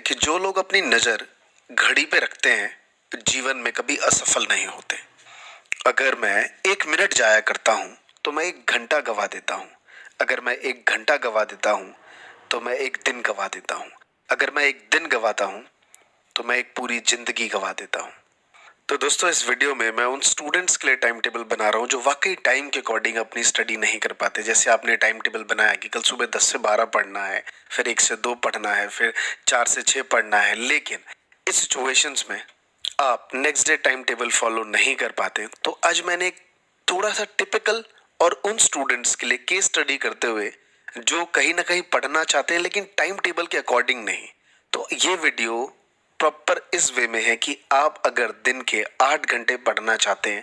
कि जो लोग अपनी नज़र घड़ी पे रखते हैं जीवन में कभी असफल नहीं होते। अगर मैं 1 मिनट जाया करता हूँ तो मैं 1 घंटा गवा देता हूँ। अगर मैं 1 घंटा गवा देता हूँ तो मैं 1 दिन गवा देता हूँ। अगर मैं 1 दिन गवाता हूँ तो मैं एक पूरी जिंदगी गवा देता हूँ। तो दोस्तों, इस वीडियो में मैं उन स्टूडेंट्स के लिए टाइम टेबल बना रहा हूँ जो वाकई टाइम के अकॉर्डिंग अपनी स्टडी नहीं कर पाते। जैसे आपने टाइम टेबल बनाया कि कल सुबह 10 से 12 पढ़ना है, फिर 1 से 2 पढ़ना है, फिर 4 से 6 पढ़ना है, लेकिन इस सिचुएशंस में आप next day time table follow नहीं कर पाते। तो आज मैंने एक थोड़ा सा टिपिकल और उन स्टूडेंट्स के लिए केस स्टडी करते हुए जो कहीं ना कहीं पढ़ना चाहते हैं लेकिन टाइम टेबल के अकॉर्डिंग नहीं। तो ये वीडियो प्रॉपर इस वे में है कि आप अगर दिन के 8 घंटे पढ़ना चाहते हैं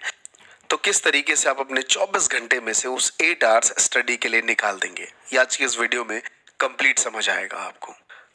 तो किस तरीके से आप अपने 24 घंटे में से उस 8 आवर्स स्टडी के लिए निकाल देंगे। ये आज की इस वीडियो में कंप्लीट समझ आएगा आपको।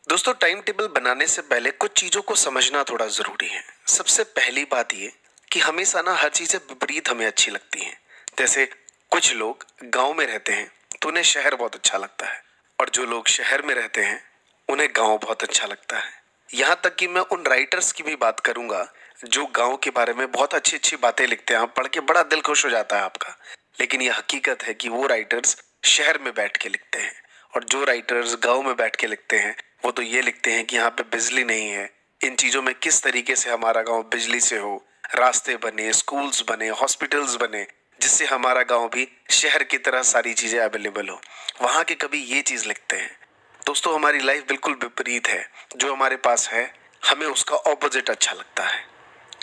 दोस्तों, टाइम टेबल बनाने से पहले कुछ चीज़ों को समझना थोड़ा ज़रूरी है। सबसे पहली बात ये कि हमेशा ना हर चीज़ें विपरीत हमें अच्छी लगती हैं। जैसे कुछ लोग गांव में रहते हैं तो उन्हें शहर बहुत अच्छा लगता है, और जो लोग शहर में रहते हैं उन्हें गांव बहुत अच्छा लगता है। यहाँ तक कि मैं उन राइटर्स की भी बात करूंगा जो गांव के बारे में बहुत अच्छी अच्छी बातें लिखते हैं। आप पढ़ के बड़ा दिल खुश हो जाता है आपका, लेकिन यह हकीकत है कि वो राइटर्स शहर में बैठ के लिखते हैं, और जो राइटर्स गांव में बैठ के लिखते हैं वो तो ये लिखते हैं कि यहाँ पे बिजली नहीं है, इन चीज़ों में किस तरीके से हमारा गाँव बिजली से हो, रास्ते बने, स्कूल्स बने, हॉस्पिटल्स बने, जिससे हमारा गाँव भी शहर की तरह सारी चीज़ें अवेलेबल हो। वहाँ के कभी ये चीज़ लिखते हैं। दोस्तों, हमारी लाइफ बिल्कुल विपरीत है। जो हमारे पास है हमें उसका ऑपोजिट अच्छा लगता है।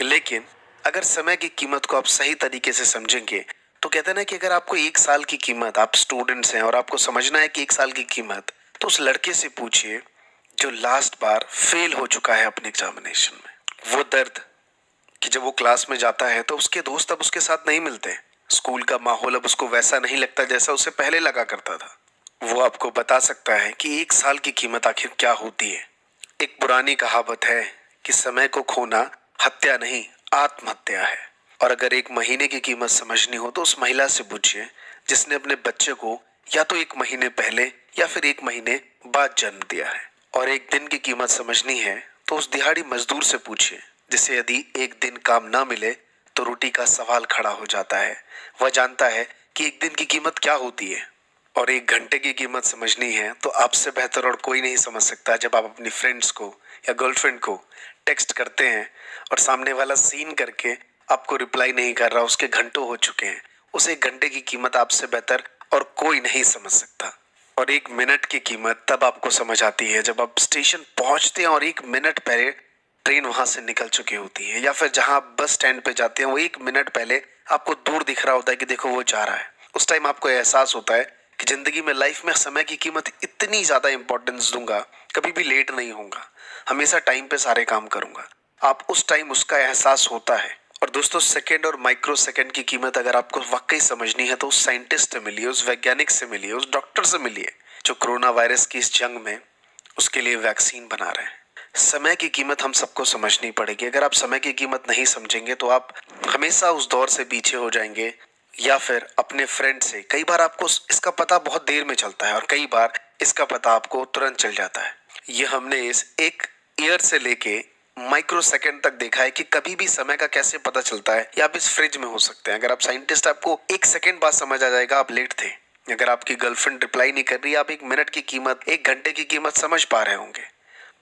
लेकिन अगर समय की कीमत को आप सही तरीके से समझेंगे तो कहते हैं ना कि अगर आपको 1 साल की कीमत, आप स्टूडेंट्स हैं और आपको समझना है कि 1 साल की कीमत, तो उस लड़के से पूछिए जो लास्ट बार फेल हो चुका है अपने एग्जामिनेशन में। वो दर्द कि जब वो क्लास में जाता है तो उसके दोस्त अब उसके साथ नहीं मिलते, स्कूल का माहौल अब उसको वैसा नहीं लगता जैसा उसे पहले लगा करता था। वो आपको बता सकता है कि 1 साल की कीमत आखिर क्या होती है। एक पुरानी कहावत है कि समय को खोना हत्या नहीं, आत्महत्या है। और अगर 1 महीने की कीमत समझनी हो तो उस महिला से पूछिए जिसने अपने बच्चे को या तो 1 महीने पहले या फिर 1 महीने बाद जन्म दिया है। और 1 दिन की कीमत समझनी है तो उस दिहाड़ी मजदूर से पूछिए जिसे यदि 1 दिन काम ना मिले तो रोटी का सवाल खड़ा हो जाता है। वह जानता है कि 1 दिन की कीमत क्या होती है। और 1 घंटे की कीमत समझनी है तो आपसे बेहतर और कोई नहीं समझ सकता जब आप अपनी फ्रेंड्स को या गर्लफ्रेंड को टेक्स्ट करते हैं और सामने वाला सीन करके आपको रिप्लाई नहीं कर रहा, उसके घंटों हो चुके हैं। उस 1 घंटे की कीमत आपसे बेहतर और कोई नहीं समझ सकता। और 1 मिनट की कीमत तब आपको समझ आती है जब आप स्टेशन पहुंचते हैं और 1 मिनट पहले ट्रेन वहां से निकल चुकी होती है, या फिर जहां आप बस स्टैंड पे जाते हैं वो 1 मिनट पहले आपको दूर दिख रहा होता है कि देखो वो जा रहा है। उस टाइम आपको एहसास होता है कि जिंदगी में, लाइफ में समय की कीमत इतनी ज्यादा इंपॉर्टेंस दूंगा, कभी भी लेट नहीं होऊंगा, हमेशा टाइम पे सारे काम करूंगा। आप उस टाइम उसका एहसास होता है। और दोस्तों, सेकंड और माइक्रो सेकंड की कीमत अगर आपको वाकई समझनी है तो उस साइंटिस्ट से मिलिए, उस वैज्ञानिक से मिलिए, उस डॉक्टर से मिलिए जो कोरोना वायरस की इस जंग में उसके लिए वैक्सीन बना रहे हैं। समय की कीमत हम सबको समझनी पड़ेगी। अगर आप समय की कीमत नहीं समझेंगे तो आप हमेशा उस दौर से पीछे हो जाएंगे, या फिर अपने फ्रेंड से। कई बार आपको इसका पता बहुत देर में चलता है और कई बार इसका पता आपको तुरंत चल जाता है। ये हमने इस 1 ईयर से लेके माइक्रो सेकंड तक देखा है कि कभी भी समय का कैसे पता चलता है। या आप इस फ्रिज में हो सकते हैं, अगर आप साइंटिस्ट, आपको 1 सेकंड बाद समझ आ जाएगा आप लेट थे। अगर आपकी गर्लफ्रेंड रिप्लाई नहीं कर रही, आप 1 मिनट की कीमत, 1 घंटे की कीमत समझ पा रहे होंगे।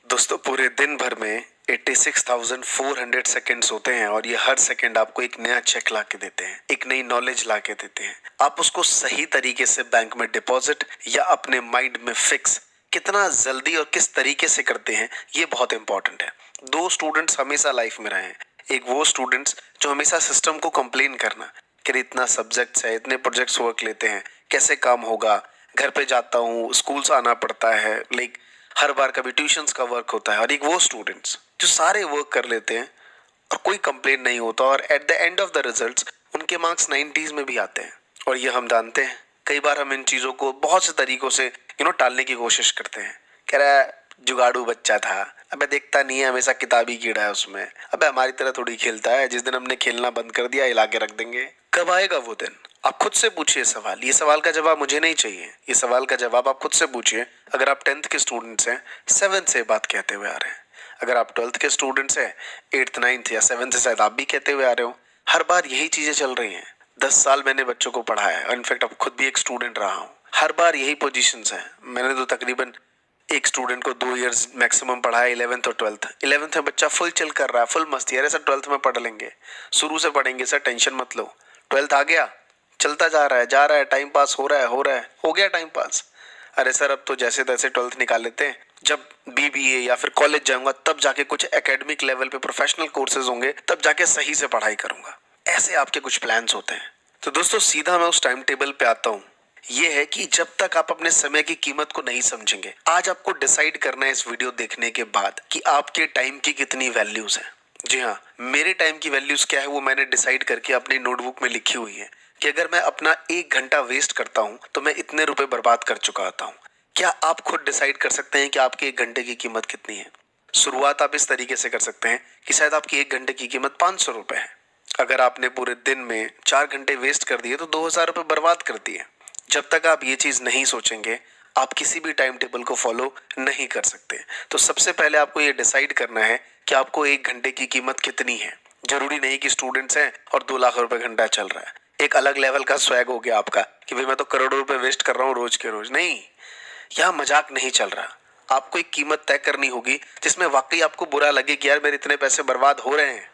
दोस्तों, पूरे दिन भर में 86,400 सेकेंड्स होते हैं और ये हर सेकंड आपको एक नया चेक ला के देते हैं, एक नई नॉलेज ला के देते हैं। आप उसको सही तरीके से बैंक में डिपॉजिट या अपने माइंड में फिक्स कितना जल्दी और किस तरीके से करते हैं, ये बहुत इंपॉर्टेंट है। 2 स्टूडेंट्स हमेशा लाइफ में रहे हैं। एक वो स्टूडेंट्स जो हमेशा सिस्टम को कंप्लेन करना कि इतना सब्जेक्ट्स है, इतने प्रोजेक्ट्स वर्क लेते हैं, कैसे काम होगा, घर पे जाता हूँ, स्कूल से आना पड़ता है, लाइक हर बार कभी ट्यूशंस का वर्क होता है। और एक वो स्टूडेंट्स जो सारे वर्क कर लेते हैं और कोई कंप्लेन नहीं होता, और at the end of the results उनके मार्क्स 90s में भी आते हैं। और ये हम जानते हैं। कई बार हम इन चीज़ों को बहुत से तरीकों से टालने की कोशिश करते हैं। कह रहा है जुगाड़ू बच्चा था, अबे देखता नहीं है, हमेशा किताबी कीड़ा है उसमें, अबे हमारी तरह थोड़ी खेलता है, जिस दिन हमने खेलना बंद कर दिया हिला के रख देंगे। कब आएगा वो दिन? आप खुद से पूछिए सवाल। ये सवाल का जवाब मुझे नहीं चाहिए, ये सवाल का जवाब आप खुद से पूछिए। अगर आप 10th के स्टूडेंट्स हैं, 7 से बात कहते हुए आ रहे हैं, अगर आप 12th के स्टूडेंट्स हैं, 8th 9th या 7th से शायद आप भी कहते हुए आ रहे हो। हर बार यही चीजें चल रही हैं। 10 साल मैंने बच्चों को पढ़ाया है, इनफैक्ट अब खुद भी एक स्टूडेंट रहा हूँ। हर बार यही पोजीशंस हैं। मैंने तो तकरीबन एक स्टूडेंट को 2 इयर्स मैक्सिमम पढ़ाया, 11th और 12th। 11th में बच्चा फुल चिल कर रहा है, फुल मस्ती। अरे सर 12th में पढ़ लेंगे, शुरू से पढ़ेंगे सर, टेंशन मत लो। 12th आ गया, चलता जा रहा है, टाइम पास हो रहा है, हो गया टाइम पास। अरे सर अब तो जैसे तैसे 12th निकाल लेते हैं, जब बीबीए या फिर कॉलेज जाऊंगा तब जाके कुछ एकेडमिक लेवल पे प्रोफेशनल कोर्सेज होंगे, तब जाके सही से पढ़ाई करूंगा। ऐसे आपके कुछ प्लान्स होते हैं। तो दोस्तों सीधा मैं उस टाइम टेबल पे आता हूँ। ये है कि जब तक आप अपने समय की कीमत को नहीं समझेंगे, आज आपको डिसाइड करना है इस वीडियो देखने के बाद कि आपके टाइम की कितनी वैल्यूज है। जी हाँ, मेरे टाइम की वैल्यूज क्या है वो मैंने डिसाइड करके अपनी नोटबुक में लिखी हुई है कि अगर मैं अपना 1 घंटा वेस्ट करता हूँ तो मैं इतने रुपए बर्बाद कर चुका होता हूँ। क्या आप खुद डिसाइड कर सकते हैं कि आपके 1 घंटे की कीमत कितनी है? शुरुआत आप इस तरीके से कर सकते हैं कि शायद आपकी 1 घंटे की कीमत 500 रुपए है। अगर आपने पूरे दिन में 4 घंटे वेस्ट कर दिए तो 2000 रुपए बर्बाद कर दिए। जब तक आप ये चीज नहीं सोचेंगे, आप किसी भी टाइम टेबल को फॉलो नहीं कर सकते। तो सबसे पहले आपको ये डिसाइड करना है कि आपको 1 घंटे की कीमत कितनी है। जरूरी नहीं कि स्टूडेंट्स हैं और 2 लाख रुपए घंटा चल रहा है। एक अलग लेवल का स्वैग हो गया आपका कि भाई मैं तो करोड़ों रुपए वेस्ट कर रहा हूँ रोज के रोज। नहीं, यहाँ मजाक नहीं चल रहा। आपको एक कीमत तय करनी होगी जिसमें वाकई आपको बुरा लगे कि यार मेरे इतने पैसे बर्बाद हो रहे हैं।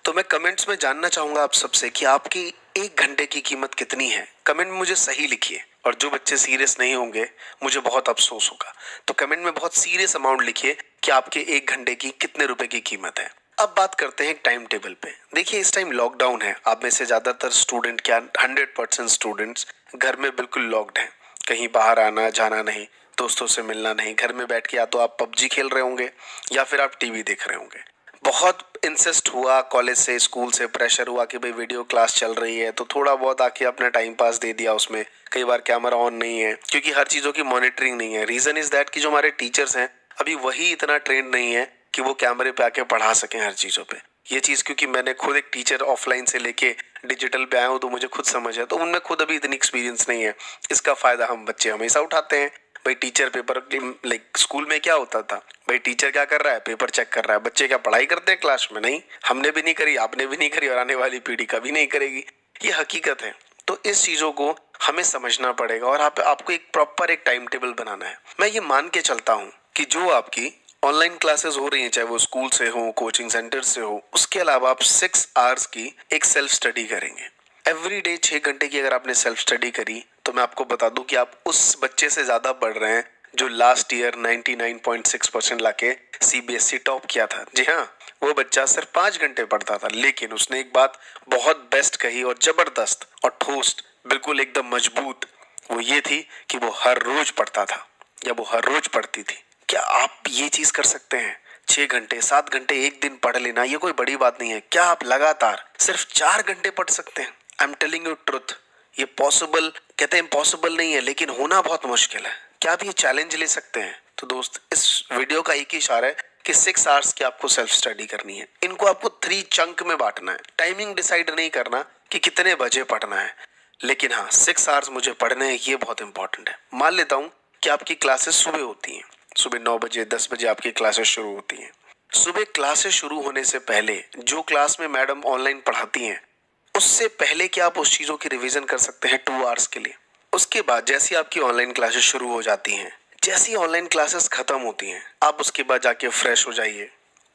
तो मैं कमेंट्स में जानना चाहूंगा आप सबसे कि आपकी 1 घंटे की कीमत कितनी है। कमेंट में मुझे सही लिखिए, और जो बच्चे सीरियस नहीं होंगे मुझे बहुत अफसोस होगा। तो कमेंट में बहुत सीरियस अमाउंट लिखिए कि आपके 1 घंटे की कितने रुपए की कीमत है। अब बात करते हैं टाइम टेबल पे। देखिए इस टाइम लॉकडाउन है। आप में से ज्यादातर स्टूडेंट, क्या 100% स्टूडेंट्स घर में बिल्कुल लॉक्ड हैं। कहीं बाहर आना जाना नहीं, दोस्तों से मिलना नहीं। घर में बैठ के या तो आप पबजी खेल रहे होंगे या फिर आप टीवी देख रहे होंगे। बहुत इंसिस्ट हुआ कॉलेज से, स्कूल से प्रेशर हुआ कि भाई वीडियो क्लास चल रही है, तो थोड़ा बहुत आके अपना टाइम पास दे दिया उसमें। कई बार कैमरा ऑन नहीं है क्योंकि हर चीज़ों की मॉनिटरिंग नहीं है। रीज़न इज दैट कि जो हमारे टीचर्स हैं अभी वही इतना ट्रेंड नहीं है कि वो कैमरे पे आके पढ़ा सकें हर चीज़ों पे। ये चीज़ क्योंकि मैंने खुद एक टीचर ऑफलाइन से लेके डिजिटल पे आया हूँ तो मुझे खुद समझ है। तो उनमें खुद अभी इतनी एक्सपीरियंस नहीं है। इसका फ़ायदा हम बच्चे हमेशा उठाते हैं। भाई टीचर पेपर, लाइक स्कूल में क्या होता था, भाई टीचर क्या कर रहा है, पेपर चेक कर रहा है। बच्चे क्या पढ़ाई करते हैं क्लास में? नहीं, हमने भी नहीं करी, आपने भी नहीं करी, और आने वाली पीढ़ी कभी नहीं करेगी। ये हकीकत है। तो इस चीजों को हमें समझना पड़ेगा और आपको एक प्रॉपर एक टाइम टेबल बनाना है। मैं ये मान के चलता हूँ कि जो आपकी ऑनलाइन क्लासेस हो रही हैं, चाहे वो स्कूल से हो, कोचिंग सेंटर से हो, उसके अलावा आप 6 आवर्स की एक सेल्फ स्टडी करेंगे। एवरी डे 6 घंटे की अगर आपने सेल्फ स्टडी करी तो मैं आपको बता दूं कि आप उस बच्चे से ज्यादा पढ़ रहे हैं जो लास्ट ईयर 99.6% लाके सीबीएसई टॉप किया था। जी हाँ, वो बच्चा सिर्फ 5 घंटे पढ़ता था, लेकिन उसने एक बात बहुत बेस्ट कही और जबरदस्त और ठोस, बिल्कुल एकदम मजबूत। वो ये थी कि वो हर रोज पढ़ता था या वो हर रोज पढ़ती थी। क्या आप ये चीज कर सकते हैं? 6 घंटे 7 घंटे एक दिन पढ़ लेना ये कोई बड़ी बात नहीं है। क्या आप लगातार सिर्फ 4 घंटे पढ़ सकते हैं? I am telling you truth, ये पॉसिबल, कहते हैं इम्पॉसिबल नहीं है, लेकिन होना बहुत मुश्किल है। क्या आप ये चैलेंज ले सकते हैं? तो दोस्त इस वीडियो का एक ही इशारा है कि 6 आवर्स की आपको सेल्फ स्टडी करनी है। इनको आपको 3 चंक में बांटना है। टाइमिंग डिसाइड नहीं करना कि कितने बजे पढ़ना है, लेकिन हाँ 6 आवर्स मुझे पढ़ने हैं, ये बहुत इंपॉर्टेंट है। मान लेता हूँ कि आपकी क्लासेस सुबह होती हैं, सुबह 9 बजे 10 बजे आपकी क्लासेस शुरू होती हैं। सुबह क्लासेस शुरू होने से पहले जो क्लास में मैडम ऑनलाइन पढ़ाती हैं उससे पहले क्या आप उस चीजों की रिवीजन कर सकते हैं 2 आवर्स के लिए। उसके बाद जैसी आपकी ऑनलाइन क्लासेस शुरू हो जाती हैं, जैसी ऑनलाइन क्लासेस खत्म होती हैं, आप उसके बाद जाके फ्रेश हो जाइए,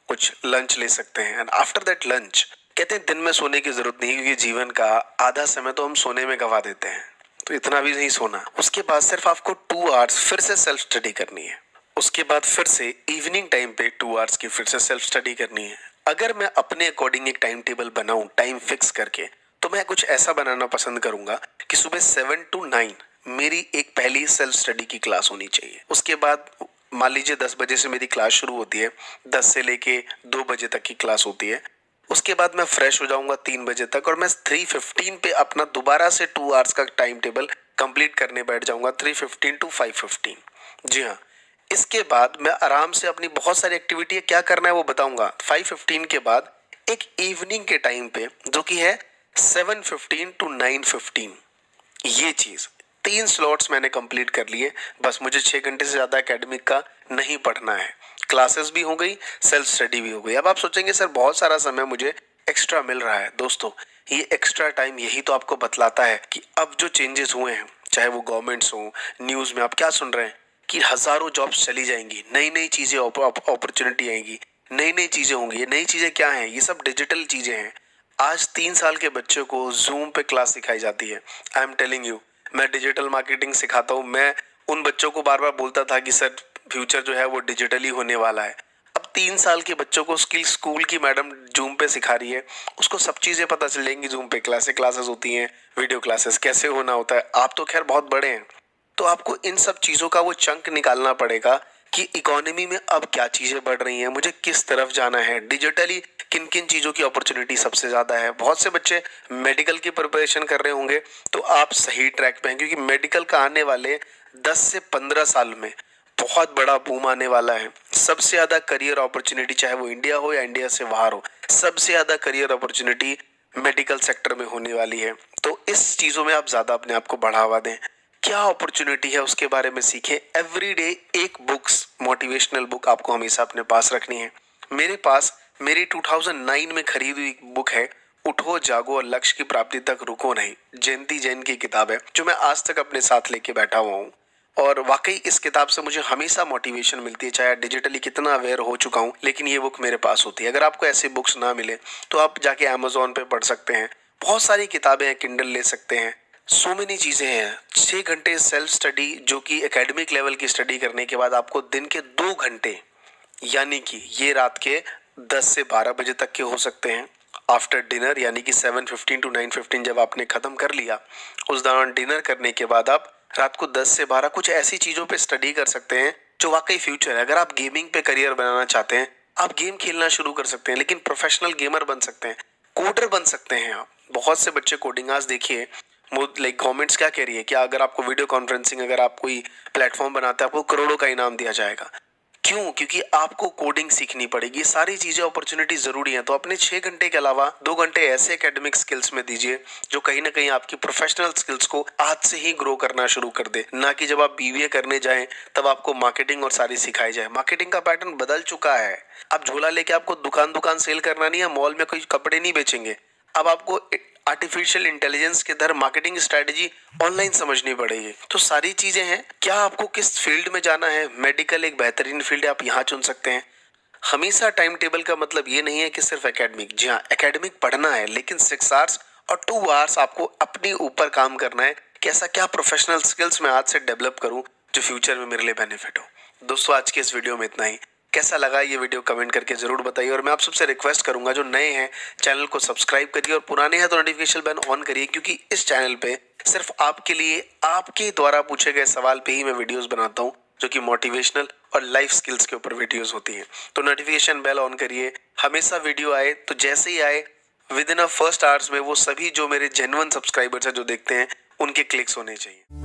कुछ लंच ले सकते हैं। एंड आफ्टर दैट लंच, कहते हैं दिन में सोने की जरूरत नहीं क्योंकि जीवन का आधा समय तो हम सोने में गवा देते हैं, तो इतना भी नहीं सोना। उसके बाद सिर्फ आपको 2 आवर्स फिर से सेल्फ स्टडी करनी है। उसके बाद फिर से इवनिंग टाइम पे 2 आवर्स की फिर से सेल्फ स्टडी करनी है। अगर मैं अपने अकॉर्डिंग एक टाइम टेबल बनाऊं टाइम फिक्स करके, तो मैं कुछ ऐसा बनाना पसंद करूंगा कि सुबह 7 to 9 मेरी एक पहली सेल्फ स्टडी की क्लास होनी चाहिए। उसके बाद मान लीजिए 10 बजे से मेरी क्लास शुरू होती है, 10 से लेके 2 बजे तक की क्लास होती है। उसके बाद मैं फ्रेश हो जाऊंगा 3 बजे तक और मैं 3:15 पे अपना दोबारा से 2 आवर्स का टाइम टेबल कंप्लीट करने बैठ जाऊंगा, 3:15 to 5:15। जी हाँ, इसके बाद मैं आराम से अपनी बहुत सारी एक्टिविटी क्या करना है वो बताऊंगा। 5:15 के बाद एक इवनिंग के टाइम पे जो कि है 7:15 to 9:15, ये चीज 3 स्लॉट्स मैंने कंप्लीट कर लिए। बस मुझे 6 घंटे से ज्यादा एकेडमिक का नहीं पढ़ना है। क्लासेस भी हो गई, सेल्फ स्टडी भी हो गई। अब आप सोचेंगे सर बहुत सारा समय मुझे एक्स्ट्रा मिल रहा है। दोस्तों, ये एक्स्ट्रा टाइम यही तो आपको बतलाता है कि अब जो चेंजेस हुए हैं, चाहे वो गवर्नमेंट्स हो, न्यूज में आप क्या सुन रहे हैं कि हजारों जॉब्स चली जाएंगी, नई नई चीजें, अपॉर्चुनिटी आएगी, नई नई चीजें होंगी। ये नई चीजें क्या हैं? ये सब डिजिटल चीजें हैं। आज 3 साल के बच्चों को जूम पे क्लास सिखाई जाती है। आई एम टेलिंग यू, मैं डिजिटल मार्केटिंग सिखाता हूँ। मैं उन बच्चों को बार बार बोलता था कि सर फ्यूचर जो है वो डिजिटली होने वाला है। अब 3 साल के बच्चों को स्कूल की मैडम जूम पे सिखा रही है, उसको सब चीजें पता चलेंगी। जूम पे क्लासेस होती हैं, वीडियो क्लासेस कैसे होना होता है। आप तो खैर बहुत बड़े हैं, तो आपको इन सब चीजों का वो चंक निकालना पड़ेगा कि इकोनॉमी में अब क्या चीजें बढ़ रही हैं, मुझे किस तरफ जाना है, डिजिटली किन किन चीजों की अपॉर्चुनिटी सबसे ज्यादा है। बहुत से बच्चे मेडिकल की प्रिपरेशन कर रहे होंगे, तो आप सही ट्रैक पे हैं, क्योंकि मेडिकल का आने वाले 10 से 15 साल में बहुत बड़ा बूम आने वाला है। सबसे ज्यादा करियर अपॉर्चुनिटी, चाहे वो इंडिया हो या इंडिया से बाहर हो, सबसे ज्यादा करियर अपॉर्चुनिटी मेडिकल सेक्टर में होने वाली है। तो इस चीजों में आप ज्यादा अपने आप को बढ़ावा दें। क्या अपॉर्चुनिटी है उसके बारे में सीखें। एवरीडे एक बुक्स, मोटिवेशनल बुक आपको हमेशा अपने पास रखनी है। मेरे पास मेरी 2009 में खरीदी हुई बुक है, उठो जागो और लक्ष्य की प्राप्ति तक रुको नहीं। जयंती जैन की किताब है, जो मैं आज तक अपने साथ लेके बैठा हुआ हूँ। और वाकई इस किताब से मुझे हमेशा मोटिवेशन मिलती है, चाहे डिजिटली कितना अवेयर हो चुका हूँ, लेकिन ये बुक मेरे पास होती है। अगर आपको ऐसी बुक्स ना मिले तो आप जाके अमेजोन पे पढ़ सकते हैं। बहुत सारी किताबें हैं, किंडल ले सकते हैं। सो मेनी चीजें हैं। 6 घंटे सेल्फ स्टडी, जो कि एकेडमिक लेवल की स्टडी करने के बाद आपको दिन के 2 घंटे, यानी कि ये रात के 10 से 12 बजे तक के हो सकते हैं, आफ्टर डिनर, यानी कि 7:15 to 9:15 जब आपने खत्म कर लिया, उस दौरान डिनर करने के बाद आप रात को 10 से 12 कुछ ऐसी चीजों पे स्टडी कर सकते हैं जो वाकई फ्यूचर है। अगर आप गेमिंग पे करियर बनाना चाहते हैं, आप गेम खेलना शुरू कर सकते हैं, लेकिन प्रोफेशनल गेमर बन सकते हैं, कोडर बन सकते हैं आप। बहुत से बच्चे कोडिंग, आज देखिए लाइक गवर्नमेंट्स क्या कह रही है कि अगर आपको वीडियो कॉन्फ्रेंसिंग, अगर आप कोई प्लेटफॉर्म बनाते हैं, आपको करोड़ों का इनाम दिया जाएगा। क्यों? क्योंकि आपको कोडिंग सीखनी पड़ेगी। ये सारी चीजें, अपॉर्चुनिटी जरूरी है। तो अपने 6 घंटे के अलावा 2 घंटे ऐसे एकेडमिक स्किल्स में दीजिए जो कहीं ना कहीं आपकी प्रोफेशनल स्किल्स को आज से ही ग्रो करना शुरू कर दे। ना कि जब आप बीबीए करने जाएं तब आपको मार्केटिंग और सारी सिखाई जाए। मार्केटिंग का पैटर्न बदल चुका है। अब झोला लेके आपको दुकान दुकान सेल करना नहीं है, मॉल में कोई कपड़े नहीं बेचेंगे। अब आपको आर्टिफिशियल इंटेलिजेंस के दर मार्केटिंग स्ट्रेटेजी ऑनलाइन समझनी पड़ेगी। तो सारी चीजें हैं। क्या आपको किस फील्ड में जाना है? मेडिकल एक बेहतरीन फील्ड है, आप यहाँ चुन सकते हैं। हमेशा टाइम टेबल का मतलब ये नहीं है कि सिर्फ एकेडमिक। जी हाँ, एकेडमिक पढ़ना है, लेकिन 6 आवर्स और 2 आवर्स आपको अपने ऊपर काम करना है कि ऐसा क्या प्रोफेशनल स्किल्स मैं आज से डेवलप करूं जो फ्यूचर में मेरे लिए बेनिफिट हो। दोस्तों, आज के इस वीडियो में इतना ही। कैसा लगा ये वीडियो कमेंट करके जरूर बताइए। और मैं आप सबसे रिक्वेस्ट करूंगा, जो नए हैं चैनल को सब्सक्राइब करिए, और पुराने हैं तो नोटिफिकेशन बेल ऑन करिए, क्योंकि इस चैनल पे सिर्फ आपके लिए, आपके द्वारा पूछे गए सवाल पे ही मैं वीडियोस बनाता हूँ, जो कि मोटिवेशनल और लाइफ स्किल्स के ऊपर वीडियोस होती हैं। तो नोटिफिकेशन बेल ऑन करिए, हमेशा वीडियो आए तो जैसे ही आए with in a first hours में वो सभी जो मेरे जेन्युइन सब्सक्राइबर्स हैं, जो देखते हैं, उनके क्लिक्स होने चाहिए।